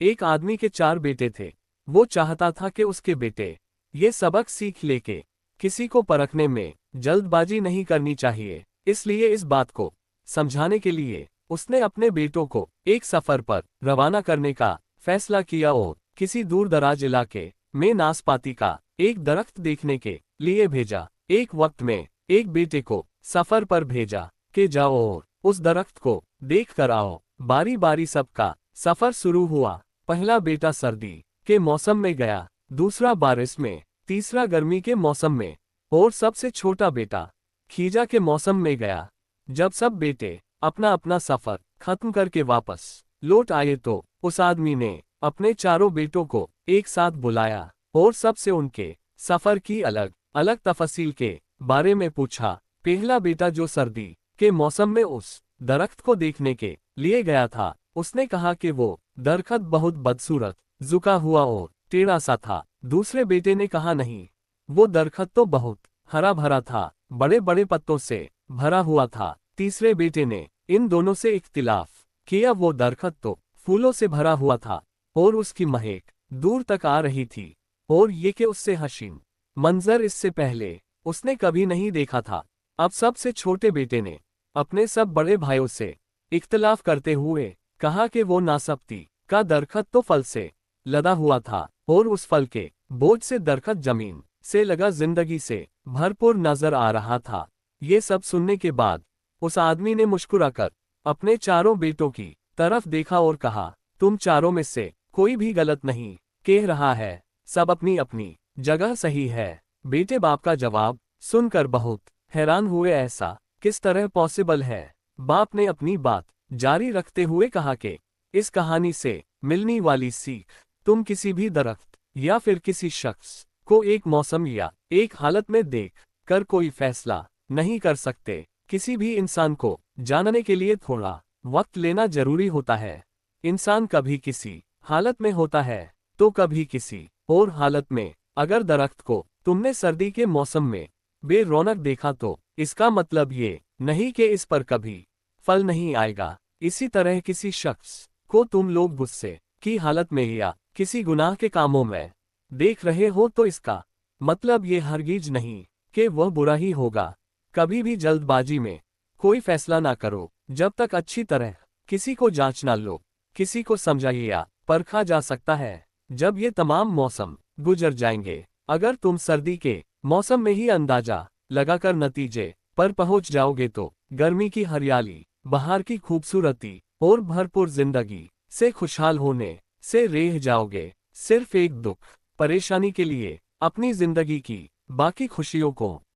एक आदमी के 4 बेटे थे। वो चाहता था कि उसके बेटे ये सबक सीख ले के किसी को परखने में जल्दबाजी नहीं करनी चाहिए। इसलिए इस बात को समझाने के लिए उसने अपने बेटों को एक सफर पर रवाना करने का फैसला किया और किसी दूर दराज इलाके में नाशपाती का एक दरख्त देखने के लिए भेजा। एक वक्त में एक बेटे को सफर पर भेजा कि जाओ और उस दरख्त को देख कर आओ। बारी बारी सबका सफर शुरू हुआ। पहला बेटा सर्दी के मौसम में गया, दूसरा बारिश में, तीसरा गर्मी के मौसम में और सबसे छोटा बेटा खीजा के मौसम में गया। जब सब बेटे अपना अपना सफर खत्म करके वापस लौट आए तो उस आदमी ने अपने चारों बेटों को एक साथ बुलाया और सबसे उनके सफर की अलग अलग तफसील के बारे में पूछा। पहला बेटा जो सर्दी के मौसम में उस दरख्त को देखने के लिए गया था, उसने कहा कि वो दरख्त बहुत बदसूरत, झुका हुआ और टेढ़ा सा था। दूसरे बेटे ने कहा नहीं, वो दरख्त तो बहुत हरा भरा था, बड़े बड़े पत्तों से भरा हुआ था। तीसरे बेटे ने इन दोनों से इख्तिलाफ किया, वो दरख्त तो फूलों से भरा हुआ था और उसकी महक दूर तक आ रही थी और ये कि उससे हसीन मंजर इससे पहले उसने कभी नहीं देखा था। अब सबसे छोटे बेटे ने अपने सब बड़े भाइयों से इख्तिलाफ करते हुए कहा कि वो नाशपाती का दरख्त तो फल से लदा हुआ था और उस फल के बोझ से दरख्त जमीन से लगा जिंदगी से भरपूर नजर आ रहा था। ये सब सुनने के बाद उस आदमी ने मुस्कुराकर अपने चारों बेटों की तरफ देखा और कहा, तुम चारों में से कोई भी गलत नहीं कह रहा है, सब अपनी अपनी जगह सही है। बेटे बाप का जवाब सुनकर बहुत हैरान हुए, ऐसा किस तरह पॉसिबल है। बाप ने अपनी बात जारी रखते हुए कहा कि इस कहानी से मिलने वाली सीख, तुम किसी भी दरख्त या फिर किसी शख्स को एक मौसम या एक हालत में देख कर कोई फैसला नहीं कर सकते। किसी भी इंसान को जानने के लिए थोड़ा वक्त लेना जरूरी होता है। इंसान कभी किसी हालत में होता है तो कभी किसी और हालत में। अगर दरख्त को तुमने सर्दी के मौसम में बेरौनक देखा तो इसका मतलब ये नहीं कि इस पर कभी फल नहीं आएगा। इसी तरह किसी शख्स को तुम लोग गुस्से की हालत में या किसी गुनाह के कामों में देख रहे हो तो इसका मतलब ये हरगिज नहीं कि वह बुरा ही होगा। कभी भी जल्दबाजी में कोई फैसला ना करो जब तक अच्छी तरह किसी को जांच ना लो। किसी को समझाइए या परखा जा सकता है जब ये तमाम मौसम गुजर जाएंगे। अगर तुम सर्दी के मौसम में ही अंदाजा लगाकर नतीजे पर पहुंच जाओगे तो गर्मी की हरियाली, बाहर की खूबसूरती और भरपूर जिंदगी से खुशहाल होने से रह जाओगे। सिर्फ एक दुख परेशानी के लिए अपनी जिंदगी की बाकी खुशियों को